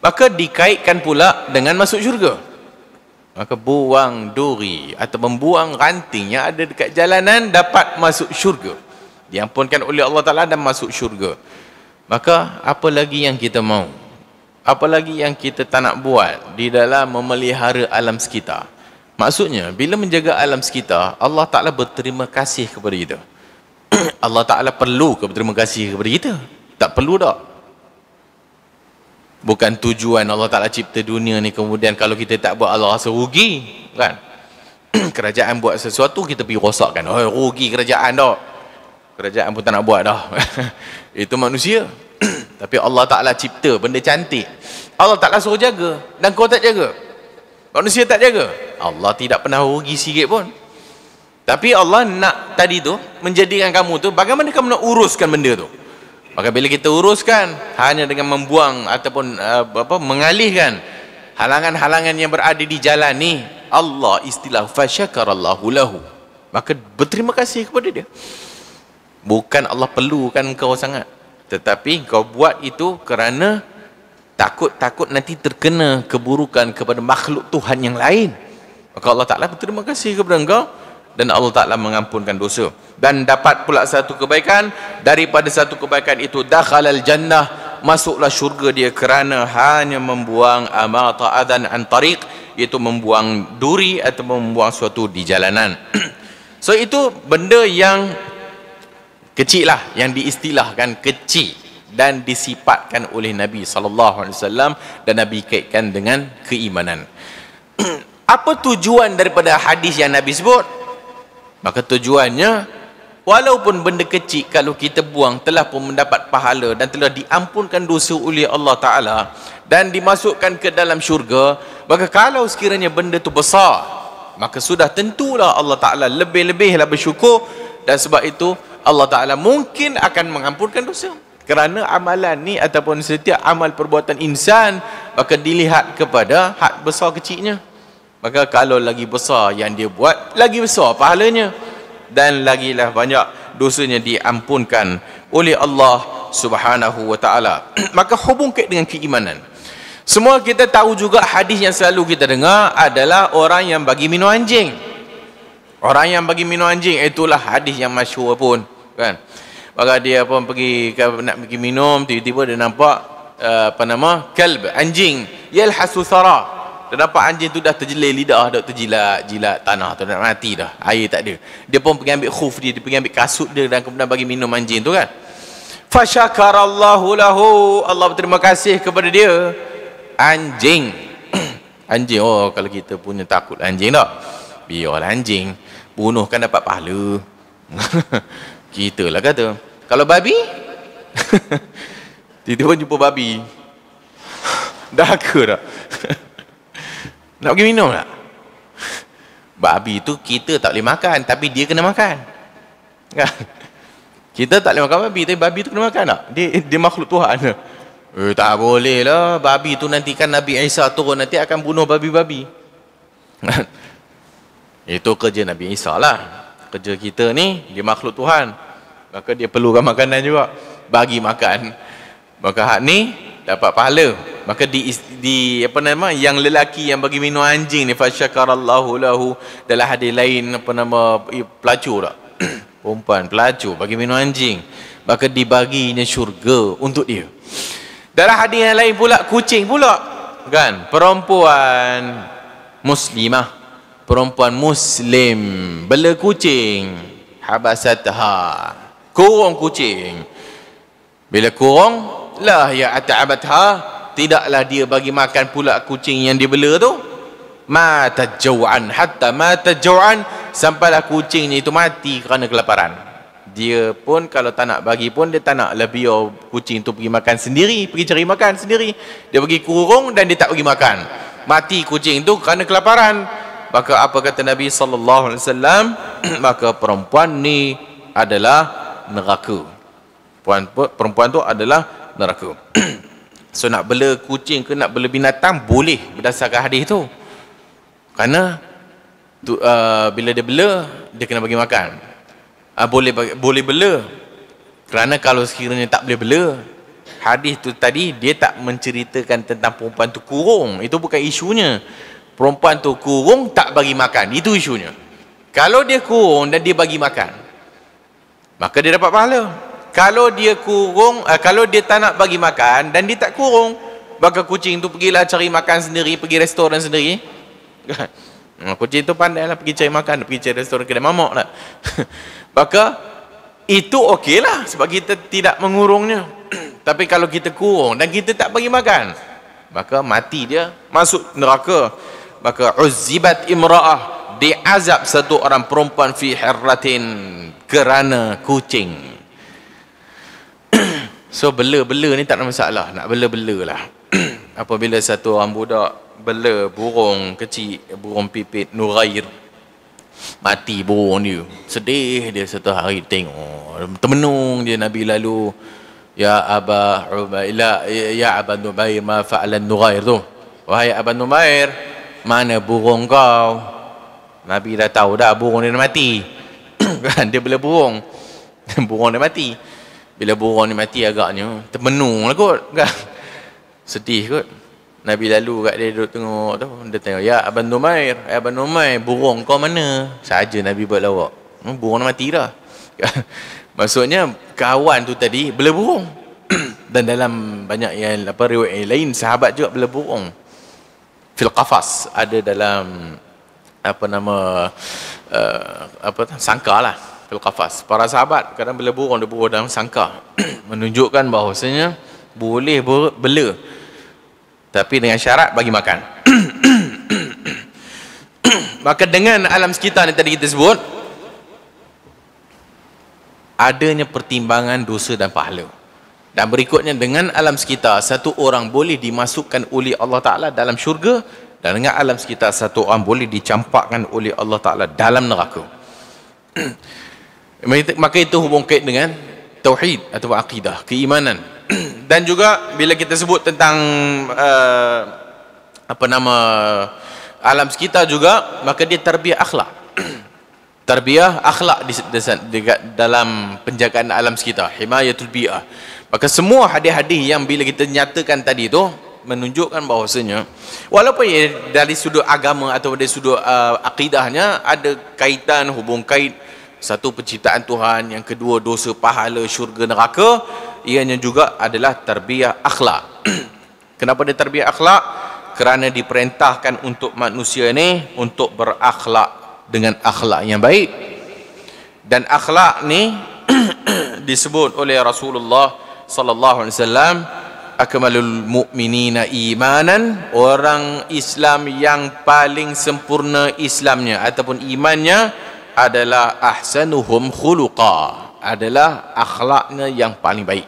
Maka dikaitkan pula dengan masuk syurga. Maka buang duri atau membuang ranting yang ada dekat jalanan dapat masuk syurga, diampunkan oleh Allah Ta'ala dan masuk syurga. Maka apa lagi yang kita mau? Apa lagi yang kita tak nak buat di dalam memelihara alam sekitar? Maksudnya, bila menjaga alam sekitar, Allah Ta'ala berterima kasih kepada kita. Allah Ta'ala perlu ke berterima kasih kepada kita? Tak perlu tak? Bukan tujuan Allah Ta'ala cipta dunia ni kemudian kalau kita tak buat, Allah rasa rugi, kan? Kerajaan buat sesuatu, kita pergi rosakkan. Oh, rugi kerajaan tak? Kerajaan pun tak nak buat dah. Itu manusia. Tapi Allah Ta'ala cipta benda cantik, Allah Ta'ala suruh jaga, dan kau tak jaga, manusia tak jaga, Allah tidak pernah rugi sikit pun. Tapi Allah nak tadi tu menjadikan kamu tu, bagaimana kamu nak uruskan benda tu. Maka bila kita uruskan hanya dengan membuang ataupun mengalihkan halangan-halangan yang berada di jalan ni, Allah istilah fasyakarallahu lahu, maka berterima kasih kepada dia. Bukan Allah perlukan kau sangat, tetapi kau buat itu kerana takut nanti terkena keburukan kepada makhluk Tuhan yang lain. Maka Allah Ta'ala berterima kasih kepada engkau, dan Allah Ta'ala mengampunkan dosa, dan dapat pula satu kebaikan. Daripada satu kebaikan itu, dakhalal jannah, masuklah syurga dia, kerana hanya membuang amata adan an tariq, iaitu membuang duri atau membuang sesuatu di jalanan. So itu benda yang kecil lah, yang diistilahkan kecil dan disifatkan oleh Nabi SAW, dan Nabi kaitkan dengan keimanan. Apa tujuan daripada hadis yang Nabi sebut? Maka tujuannya, walaupun benda kecil kalau kita buang telah pun mendapat pahala dan telah diampunkan dosa oleh Allah Ta'ala dan dimasukkan ke dalam syurga. Maka kalau sekiranya benda tu besar, maka sudah tentulah Allah Ta'ala lebih-lebihlah bersyukur, dan sebab itu Allah Ta'ala mungkin akan mengampunkan dosa. Kerana amalan ni ataupun setiap amal perbuatan insan, maka dilihat kepada had besar kecilnya. Maka kalau lagi besar yang dia buat, lagi besar pahalanya, dan lagilah banyak dosanya diampunkan oleh Allah Subhanahu wa Ta'ala. Maka hubung kait dengan keimanan. Semua kita tahu juga hadis yang selalu kita dengar adalah orang yang bagi minum anjing. Orang yang bagi minum anjing, itulah hadis yang masyhur pun, kan? Maka dia pun nak pergi minum, tiba-tiba dia nampak kalb, anjing, yalhasu thara. Dia nampak anjing tu dah terjelir lidah, dah terjilat tanah tu, dah mati dah, air tak ada. Dia pun pergi ambil khuf dia pergi ambil kasut dia, dan kemudian bagi minum anjing tu, kan? Fasyakarallahu lahu, Allah berterima kasih kepada dia. Anjing anjing, oh kalau kita punya takut anjing tak, biarlah anjing, bunuh kan dapat pahala. Kita lah kata. Kalau babi tiba-tiba jumpa babi, dah ke tak? Nak pergi minum tak? Babi tu kita tak boleh makan, tapi dia kena makan, kan? Kita tak boleh makan babi, tapi babi tu kena makan tak? Dia makhluk Tuhan. Tak boleh lah. Babi tu nanti kan Nabi Isa turun, nanti akan bunuh babi-babi. Itu kerja Nabi Isa lah. Kerja kita ni, dia makhluk Tuhan, maka dia perlukan makanan juga, bagi makan. Maka hak ni dapat pahala. Maka yang lelaki yang bagi minum anjing ni, fasyakarallahu lahu. Dalam hadis lain pelacur tak? Perempuan pelacur bagi minum anjing, maka dibaginya syurga untuk dia. Dalam hadis yang lain pula, kucing pula, kan? Perempuan muslimah, perempuan muslim bela kucing, habasatha, kurung kucing. Bila kurung, la ya'ta'abatha, tidaklah dia bagi makan pula kucing yang dibela tu. Mata jau'an, hatta mata jau'an, sampailah kucingnya itu mati kerana kelaparan. Dia pun kalau tak nak bagi pun, dia tak nak lah biar kucing tu pergi makan sendiri, pergi cari makan sendiri. Dia pergi kurung dan dia tak pergi makan. Mati kucing tu kerana kelaparan. Maka apa kata Nabi SAW? Maka perempuan ni adalah neraka. Perempuan tu adalah neraka. So nak bela kucing ke nak bela binatang boleh berdasarkan hadis tu. Kerana bila dia bela, dia kena bagi makan. Boleh bela. Kerana kalau sekiranya tak boleh bela, hadis tu tadi dia tak menceritakan tentang perempuan tu kurung. Itu bukan isunya. Perempuan tu kurung tak bagi makan, itu isunya. Kalau dia kurung dan dia bagi makan, maka dia dapat pahala. Kalau dia kurung, kalau dia tak nak bagi makan dan dia tak kurung, maka kucing tu pergilah cari makan sendiri, pergi restoran sendiri. Kucing tu pandai lah pergi cari makan, pergi cari restoran kedai mamak lah. Maka itu okey lah, sebab kita tidak mengurungnya. Tapi kalau kita kurung dan kita tak bagi makan, maka mati dia, masuk neraka. Maka uzzibat imra'ah, diazab satu orang perempuan fi hirratin, kerana kucing. So bela-bela ni tak ada masalah, nak bela-bela lah. Apabila satu orang budak bela burung kecil, burung pipit nughair, mati burung dia, sedih dia satu hari. Tengok termenung dia Nabi lalu, ya Aba Ubaila, ya Aba Numair, ma fa'alan nughair tu, wahai Aba Numair, mana burung kau? Nabi dah tahu dah burung dia dah mati. Dia bela burung, burung dia mati. Bila burung ni mati agaknya termenung lah kot kan? Sedih kot. Nabi lalu kat dia duduk tengok tu, dia tengok, ya Aban Numair, Aban Numair, burung kau mana? Saja Nabi buat lawak, burung dah mati dah. Maksudnya kawan tu tadi bela burung. Dan dalam banyak yang riwayat lain, sahabat juga bela burung. Fil qafas, ada dalam sangka lah, fil qafas. Para sahabat kadang bela burung, dia burung dalam sangka. Menunjukkan bahawasanya boleh bela, tapi dengan syarat bagi makan. Maka dengan alam sekitar yang tadi kita sebut, adanya pertimbangan dosa dan pahala. Dan berikutnya, dengan alam sekitar, satu orang boleh dimasukkan oleh Allah Ta'ala dalam syurga, dan dengan alam sekitar, satu orang boleh dicampakkan oleh Allah Ta'ala dalam neraka. Maka itu hubung kait dengan tauhid atau akidah, keimanan. Dan juga bila kita sebut tentang alam sekitar juga, maka dia tarbiyah akhlak. Tarbiyah akhlak dalam penjagaan alam sekitar, himayatul bi'ah. Maka semua hadis-hadis yang bila kita nyatakan tadi tu menunjukkan bahawasanya walaupun dari sudut agama atau dari sudut akidahnya ada kaitan, hubung kait, satu penciptaan Tuhan, yang kedua dosa, pahala, syurga, neraka, ianya juga adalah tarbiyah akhlak. Kenapa dia tarbiyah akhlak? Kerana diperintahkan untuk manusia ni untuk berakhlak dengan akhlak yang baik. Dan akhlak ni disebut oleh Rasulullah sallallahu alaihi wasallam, akmalul mu'minina imanan, orang Islam yang paling sempurna Islamnya ataupun imannya adalah ahsanuhum khuluqa, adalah akhlaknya yang paling baik.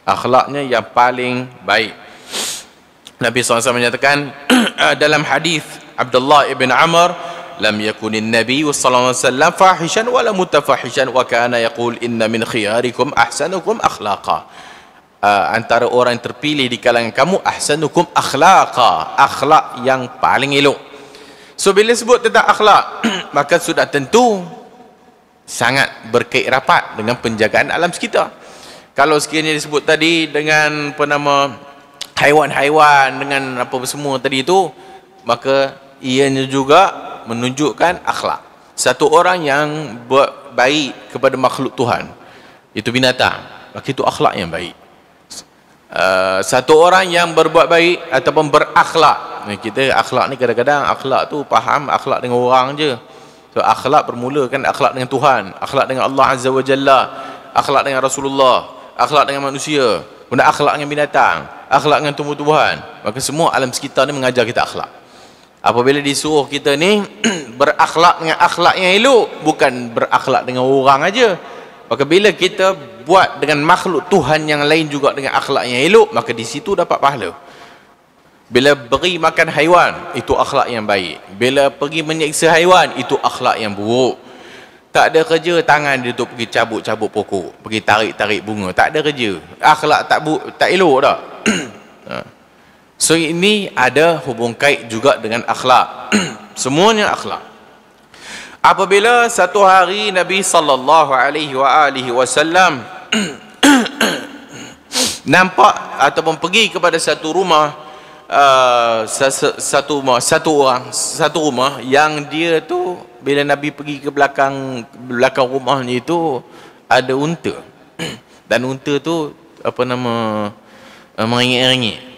Akhlaknya yang paling baik. Nabi SAW menyatakan dalam hadis Abdullah ibn Amr, lam yakunin Nabi sallallahu alaihi wasallam fahishan wala mutafahishan wa kana yaqul inna min khiyarikum ahsanukum akhlaqa. Antara orang yang terpilih di kalangan kamu ahsanukum akhlaqa, akhlak yang paling elok. So bila sebut tentang akhlak, maka sudah tentu sangat berkait rapat dengan penjagaan alam sekitar. Kalau sekiranya disebut tadi dengan haiwan-haiwan, dengan apa semua tadi itu, maka ianya juga menunjukkan akhlak. Satu orang yang buat baik kepada makhluk Tuhan, itu binatang, maka itu akhlak yang baik. Satu orang yang berbuat baik ataupun berakhlak, kita akhlak ni kadang-kadang akhlak tu faham akhlak dengan orang je. So akhlak bermula kan akhlak dengan Tuhan, akhlak dengan Allah Azza wa Jalla, akhlak dengan Rasulullah, akhlak dengan manusia. kemudian akhlak dengan binatang, akhlak dengan tumbuh-tumbuhan. Maka semua alam sekitar ni mengajar kita akhlak. Apabila disuruh kita ni berakhlak dengan akhlak yang elok, bukan berakhlak dengan orang aja. Maka bila kita buat dengan makhluk Tuhan yang lain juga dengan akhlak yang elok, maka di situ dapat pahala. Bila beri makan haiwan, itu akhlak yang baik. Bila pergi menyiksa haiwan, itu akhlak yang buruk. Tak ada kerja tangan dia tu pergi cabut-cabut pokok, pergi tarik-tarik bunga. Tak ada kerja. Akhlak tak elok dah. So ini ada hubung kait juga dengan akhlak. Semuanya akhlak. Apabila satu hari Nabi sallallahu alaihi wasallam nampak ataupun pergi kepada satu rumah, satu rumah yang dia tu, bila Nabi pergi ke belakang rumahnya itu ada unta. Dan unta tu merengek-rengek.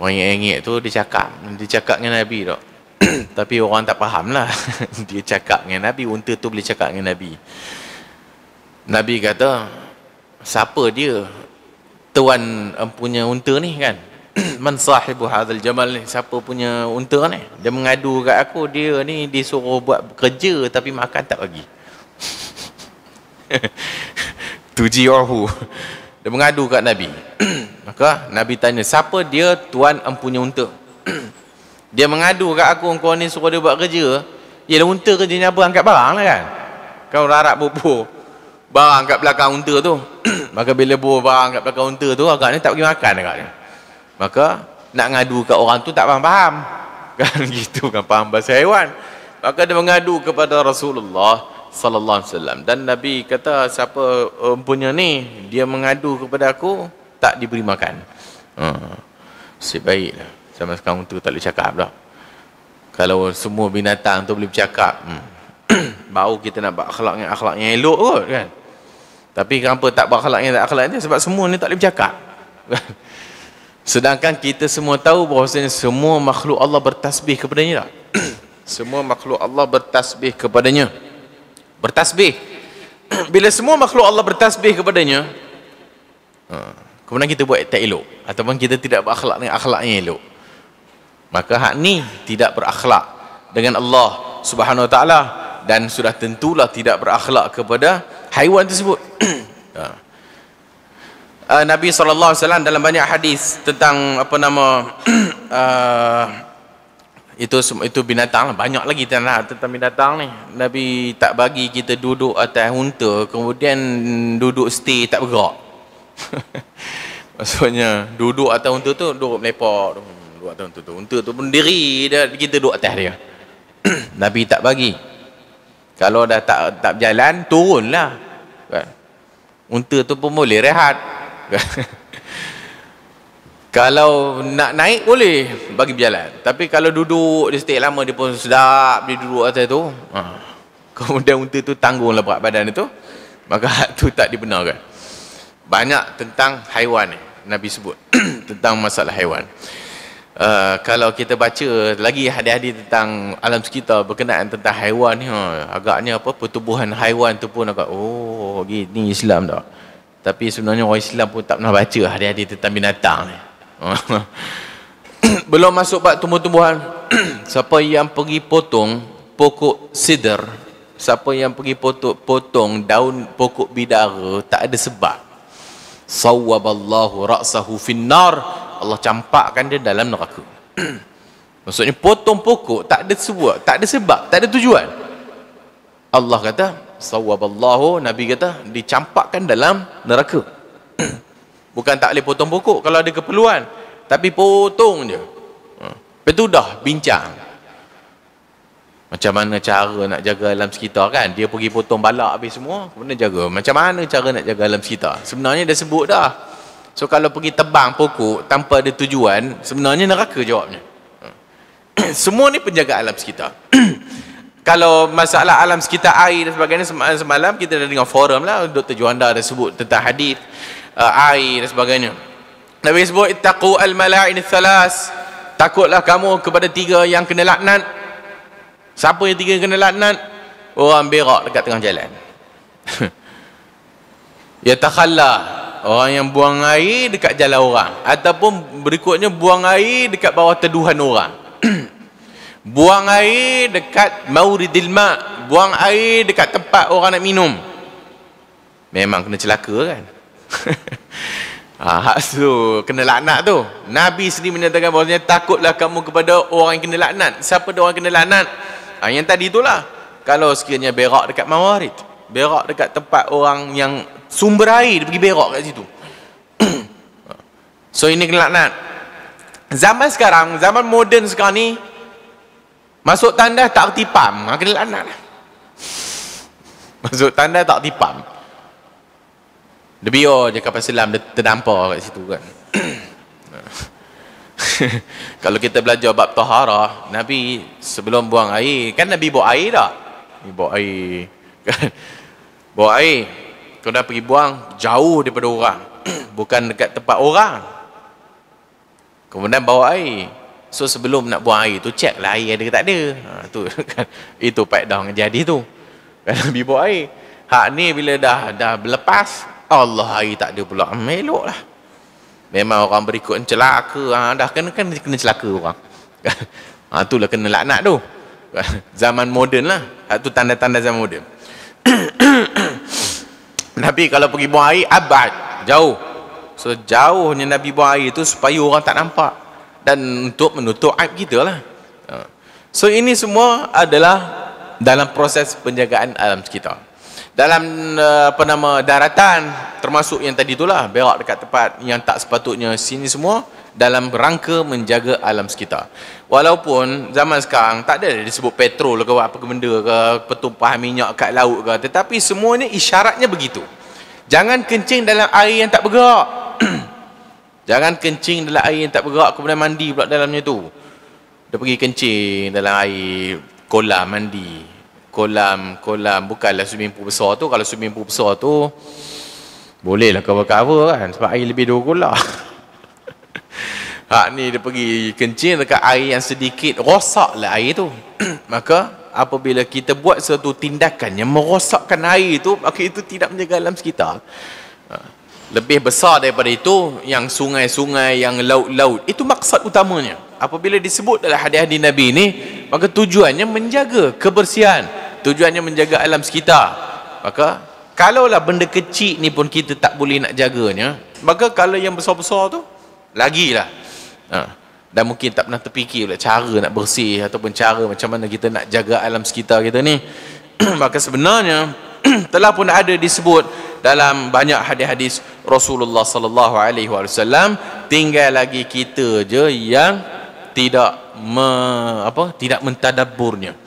Merengek-rengek tu dia cakap dengan Nabi tak. Tapi orang tak faham lah. Dia cakap dengan Nabi, unta tu boleh cakap dengan Nabi. Nabi kata, siapa dia tuan punya unta ni kan? Man sahibu hadzal jamal ni, siapa punya unta ni? Dia mengadu kat aku, dia ni disuruh buat kerja tapi makan tak bagi. Tuji'uhu. Dia mengadu kat Nabi. Maka Nabi tanya, siapa dia tuan empunya unta? Dia mengadu kat aku, kau ni suruh dia buat kerja. Yalah, unta kerjanya apa? Angkat barang lah kan. Kau rarak bubur barang kat belakang unta tu. Maka bila bawa barang kat belakang unta tu, agaknya tak pergi makan agaknya. Maka nak ngadu kat orang tu tak faham-faham. Kan gitu kan, faham bahasa haiwan. Maka dia mengadu kepada Rasulullah sallallahu alaihi wasallam. Dan Nabi kata, siapa punya ni, dia mengadu kepada aku, tak diberi makan. Sebaiklah. Sama sekarang unta tak boleh cakap dah. Kalau semua binatang tu boleh bercakap, baru kita nak buat akhlak yang elok kot kan. Tapi kenapa tak buat akhlak yang ni? Sebab semua ni tak boleh bercakap. Sedangkan kita semua tahu bahawasanya semua makhluk Allah bertasbih kepadanya tak? Semua makhluk Allah bertasbih kepadanya. Bertasbih. Bila semua makhluk Allah bertasbih kepadanya, kemudian kita buat tak elok, ataupun kita tidak berakhlak dengan akhlak yang elok, maka hak ni tidak berakhlak dengan Allah Subhanahu Wa Taala, dan sudah tentulah tidak berakhlak kepada haiwan tersebut. Nabi SAW dalam banyak hadis tentang itu binatang, banyak lagi tentang binatang ni. Nabi tak bagi kita duduk atas unta kemudian duduk stay tak bergerak. Maksudnya duduk atas unta tu, duduk melepak, duduk atas unta tu, unta tu pun diri dia, kita duduk atas dia. Nabi tak bagi. Kalau dah tak berjalan, turunlah kan. Unta tu pun boleh rehat kan? Kalau nak naik boleh bagi berjalan. Tapi kalau duduk dia stay lama, dia pun sedap dia duduk atas tu. Kemudian unta tu tanggunglah berat badan itu, maka tu tak dibenarkan. Banyak tentang haiwan ni Nabi sebut tentang masalah haiwan. Kalau kita baca lagi hadis-hadis tentang alam sekitar berkenaan tentang haiwan ni, agaknya pertubuhan haiwan tu pun agak gini Islam dah. Tapi sebenarnya orang Islam pun tak pernah baca hadis-hadis tentang binatang ni. Belum masuk bab tumbuh-tumbuhan. Siapa yang pergi potong pokok sidr, siapa yang pergi potong daun pokok bidara tak ada sebab, sawwaballahu ra'sahu finnar, Allah campakkan dia dalam neraka. Maksudnya potong pokok tak ada sebab, tak ada tujuan. Allah kata sawwaballahu, Nabi kata dicampakkan dalam neraka. Bukan tak boleh potong pokok kalau ada keperluan, tapi potong je. Betul dah bincang macam mana cara nak jaga alam sekitar kan. Dia pergi potong balak habis semua, kemudian jaga. Macam mana cara nak jaga alam sekitar? Sebenarnya dah sebut dah. So kalau pergi tebang pokok tanpa ada tujuan, sebenarnya neraka jawabnya. Semua ni penjaga alam sekitar. Kalau masalah alam sekitar air dan sebagainya, semalam kita dah dengar forum lah, Dr. Juanda dah sebut tentang hadis air dan sebagainya. Nabi sebut ittaqu al-mala'in thalas, takutlah kamu kepada 3 yang kena laknat. Siapa yang 3 yang kena laknat? Orang berak dekat tengah jalan. Yatakhalla, orang yang buang air dekat jalan orang, ataupun berikutnya buang air dekat bawah teduhan orang. Buang air dekat mauridil ma', buang air dekat tempat orang nak minum. Memang kena celaka kan. So kena laknat tu. Nabi sendiri menyatakan bahawasanya takutlah kamu kepada orang yang kena laknat. Siapa dia orang kena laknat? Yang tadi itulah. Kalau sekiranya berak dekat mawarid, berak dekat tempat orang yang sumber air, dia pergi berak kat situ. So ini kena laknat. Zaman sekarang, zaman moden sekarang ni, masuk tandas tak erti pam, kena laknat lah. Masuk tandas tak erti pam. Dia biar je kapal selam dia terdampar kat situ kan. Kalau kita belajar bab taharah, Nabi sebelum buang air, kan Nabi bawa air tak? Nabi bawa air kan? Bawa air, kau dah pergi buang jauh daripada orang, bukan dekat tempat orang. Kemudian bawa air. So sebelum nak buang air tu, check lah air ada ke tak ada. Tu kan, itu faedah jadi tu kan. Nabi bawa air. Hak ni bila dah berlepas, Allah, air tak ada pula, melok lah. Memang orang berikut celaka, dah kena celaka orang. Itulah kena laknat tu. Zaman moden lah. Itu tanda-tanda zaman moden. Nabi kalau pergi buang air, abad, jauh. So jauhnya Nabi buang air tu supaya orang tak nampak, dan untuk menutup aib kita lah. So ini semua adalah dalam proses penjagaan alam sekitar. Dalam daratan, termasuk yang tadi itulah, berak dekat tempat yang tak sepatutnya, sini semua dalam rangka menjaga alam sekitar. Walaupun zaman sekarang tak ada disebut petrol ke apa ke benda ke, pertumpahan minyak kat laut ke, tetapi semuanya isyaratnya begitu. Jangan kencing dalam air yang tak bergerak. Jangan kencing dalam air yang tak bergerak, kemudian mandi pula dalamnya tu. Dia pergi kencing dalam air kolam mandi. Kolam bukanlah swimming pool besar tu. Kalau swimming pool besar tu bolehlah cover kan, sebab air lebih 2 kolam. Hak ni dia pergi kencing dekat air yang sedikit, rosaklah air tu. Maka apabila kita buat satu tindakan yang merosakkan air itu, maka itu tidak menjaga alam sekitar. Lebih besar daripada itu, yang sungai-sungai, yang laut-laut, itu maksud utamanya. Apabila disebut dalam hadis-hadis Nabi ini, maka tujuannya menjaga kebersihan, tujuannya menjaga alam sekitar. Maka kalaulah benda kecil ni pun kita tak boleh nak jaganya, maka kalau yang besar-besar tu lagilah. Dan mungkin tak pernah terfikir pula cara nak bersih, ataupun cara macam mana kita nak jaga alam sekitar kita ni. Maka sebenarnya telah pun ada disebut dalam banyak hadis-hadis Rasulullah sallallahu alaihi wasallam. Tinggal lagi kita je yang tidak mentadabburnya.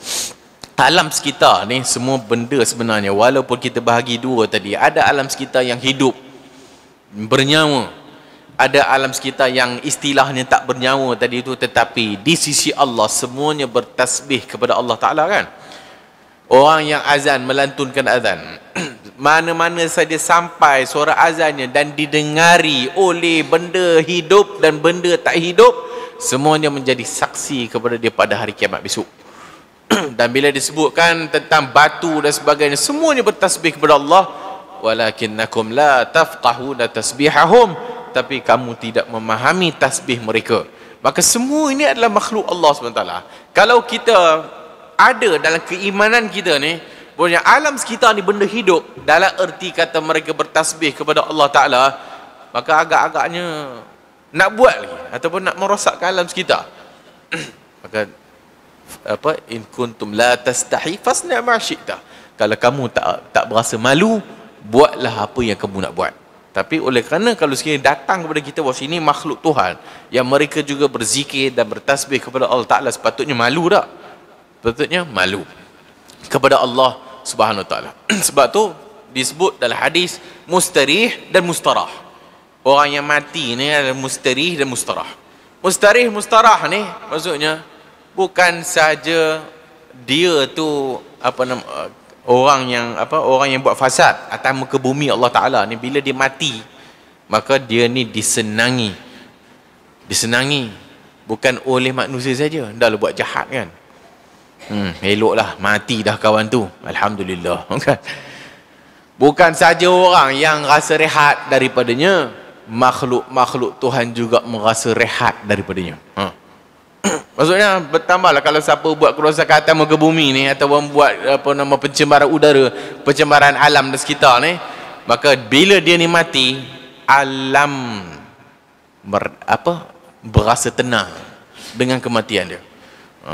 Alam sekitar ni semua benda sebenarnya, walaupun kita bahagi dua tadi, ada alam sekitar yang hidup bernyawa, ada alam sekitar yang istilahnya tak bernyawa tadi itu, tetapi di sisi Allah semuanya bertasbih kepada Allah Ta'ala kan. Orang yang azan, melantunkan azan, mana-mana saja sampai suara azannya dan didengari oleh benda hidup dan benda tak hidup, semuanya menjadi saksi kepada dia pada hari kiamat besok. Dan bila disebutkan tentang batu dan sebagainya, semuanya bertasbih kepada Allah. Walakinnakum la tafqahuna tasbihahum, tapi kamu tidak memahami tasbih mereka. Maka semua ini adalah makhluk Allah SWT. Kalau kita ada dalam keimanan kita ni, bahwa alam sekitar ni benda hidup, dalam erti kata mereka bertasbih kepada Allah Ta'ala, maka agak-agaknya nak buat lagi, ataupun nak merosakkan alam sekitar. Maka in kuntum la tastahi fasna ma syi'ta. Kalau kamu tak berasa malu, buatlah apa yang kamu nak buat. Tapi oleh kerana kalau sekiranya datang kepada kita bahawa ini makhluk Tuhan yang mereka juga berzikir dan bertasbih kepada Allah Ta'ala, sepatutnya malu tak? Sepatutnya malu kepada Allah Subhanahu Wa Ta'ala. Sebab tu disebut dalam hadis mustarih dan mustarah. Orang yang mati ni adalah mustarih dan mustarah. Mustarih, mustarah ni maksudnya bukan saja dia tu orang yang buat fasad atas muka bumi Allah Ta'ala ni, bila dia mati maka dia ni disenangi bukan oleh manusia saja. Dah lah buat jahat kan, eloklah mati dah kawan tu, alhamdulillah kan. Bukan saja orang yang rasa rehat daripadanya, makhluk-makhluk Tuhan juga merasa rehat daripadanya. Maksudnya bertambahlah kalau siapa buat kerosakan atas muka bumi ni, atau buat pencemaran udara, pencemaran alam di sekitar ni, maka bila dia ni mati, alam berasa tenang dengan kematian dia.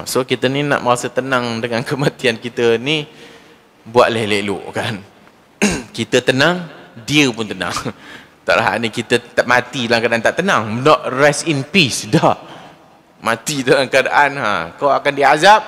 So kita ni nak merasa tenang dengan kematian kita ni, buatlah elok-elok kan. Kita tenang, dia pun tenang. Taklah ni kita tak mati dalam keadaan tak tenang, not rest in peace dah. Mati dalam keadaan kau akan diazab,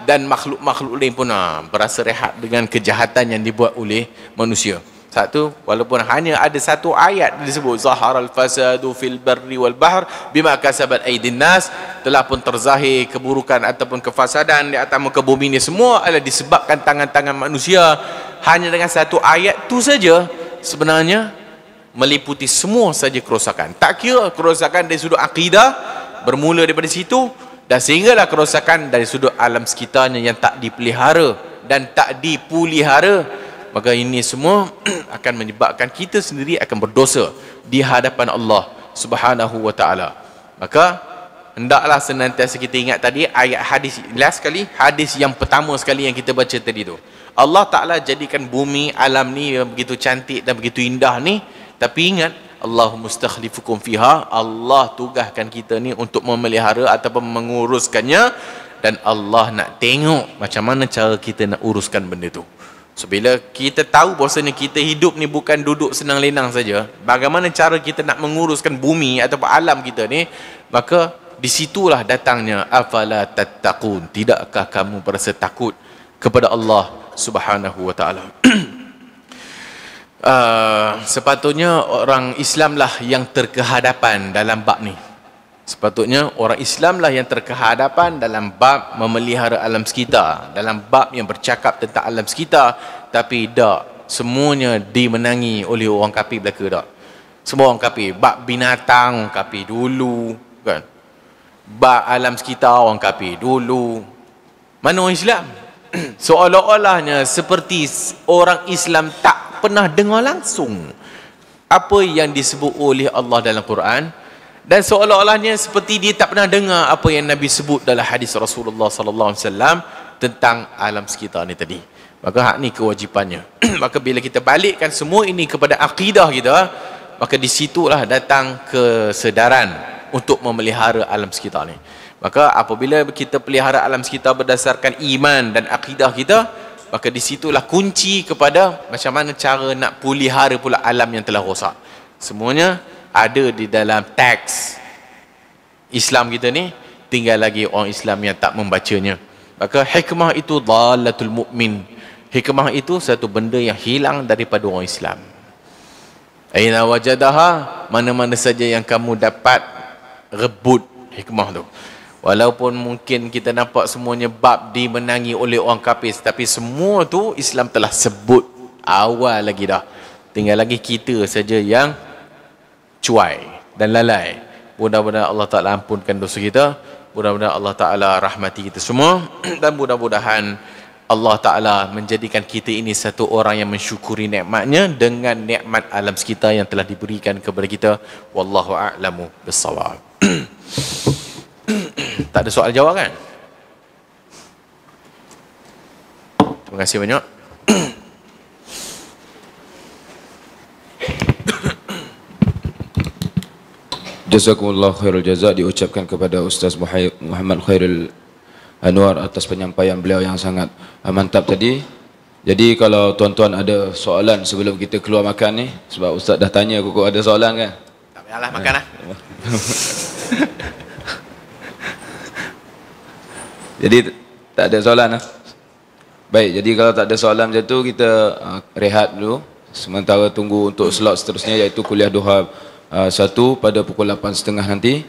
dan makhluk-makhluk lain pun berasa rehat dengan kejahatan yang dibuat oleh manusia. Satu, walaupun hanya ada satu ayat disebut zaharal fasadu fil barri wal bahr bima kasabat aydin nas, telah pun terzahir keburukan ataupun kefasadan di atas muka bumi ini semua adalah disebabkan tangan-tangan manusia. Hanya dengan satu ayat tu saja sebenarnya meliputi semua saja kerosakan. Tak kira kerosakan dari sudut akidah bermula daripada situ, dan sehinggalah kerosakan dari sudut alam sekitarnya yang tak dipelihara dan tak dipulihara, maka ini semua akan menyebabkan kita sendiri akan berdosa di hadapan Allah Subhanahu wa taala. Maka hendaklah senantiasa kita ingat tadi ayat hadis, last sekali hadis yang pertama sekali yang kita baca tadi tu. Allah Taala jadikan bumi alam ni yang begitu cantik dan begitu indah ni, tapi ingat Allah mustakhlifukum fiha, Allah tugaskan kita ni untuk memelihara ataupun menguruskannya, dan Allah nak tengok macam mana cara kita nak uruskan benda tu. So bila kita tahu bahawasanya kita hidup ni bukan duduk senang lenang saja, bagaimana cara kita nak menguruskan bumi ataupun alam kita ni, maka disitulah datangnya afala tattaqun, tidakkah kamu berasa takut kepada Allah Subhanahu wa taala. Sepatutnya orang Islamlah yang terkehadapan dalam bab ni. Sepatutnya orang Islamlah yang terkehadapan dalam bab memelihara alam sekitar, dalam bab yang bercakap tentang alam sekitar. Tapi tak semuanya dimenangi oleh orang kafir belaka tak. Semua orang kafir, bab binatang orang kafir dulu kan, bab alam sekitar orang kafir dulu. Mana orang Islam? Seolah-olahnya seperti orang Islam tak pernah dengar langsung apa yang disebut oleh Allah dalam Quran, dan seolah-olahnya seperti dia tak pernah dengar apa yang Nabi sebut dalam hadis Rasulullah sallallahu alaihi wasallam tentang alam sekitar ni tadi. Maka hak ni kewajipannya. Maka bila kita balikkan semua ini kepada akidah kita, maka disitulah datang kesedaran untuk memelihara alam sekitar ni. Maka apabila kita pelihara alam sekitar berdasarkan iman dan akidah kita, maka disitulah kunci kepada macam mana cara nak pelihara pula alam yang telah rosak. Semuanya ada di dalam teks Islam kita ni, tinggal lagi orang Islam yang tak membacanya. Maka hikmah itu dhalatul mu'min. Hikmah itu satu benda yang hilang daripada orang Islam. Aina wajadaha, mana-mana saja yang kamu dapat, rebut hikmah tu. Walaupun mungkin kita nampak semuanya bab dimenangi oleh orang kafir, tapi semua tu Islam telah sebut awal lagi dah. Tinggal lagi kita saja yang cuai dan lalai. Mudah-mudahan Allah Ta'ala ampunkan dosa kita, mudah-mudahan Allah Ta'ala rahmati kita semua, dan mudah-mudahan Allah Ta'ala menjadikan kita ini satu orang yang mensyukuri nikmatnya dengan nikmat alam sekitar yang telah diberikan kepada kita. Wallahu a'lamu bissawab. Tak ada soal jawab kan? Terima kasih banyak. Jazakumullah khairul jaza diucapkan kepada Ustaz Muhammad Khairul Anwar atas penyampaian beliau yang sangat mantap tadi. Jadi kalau tuan-tuan ada soalan sebelum kita keluar makan ni, sebab Ustaz dah tanya kok ada soalan kan? Tak payahlah, makan lah. Jadi tak ada soalan lah. Baik, jadi kalau tak ada soalan macam tu, kita rehat dulu sementara tunggu untuk slot seterusnya, iaitu kuliah duha 1 pada pukul 8.30 nanti.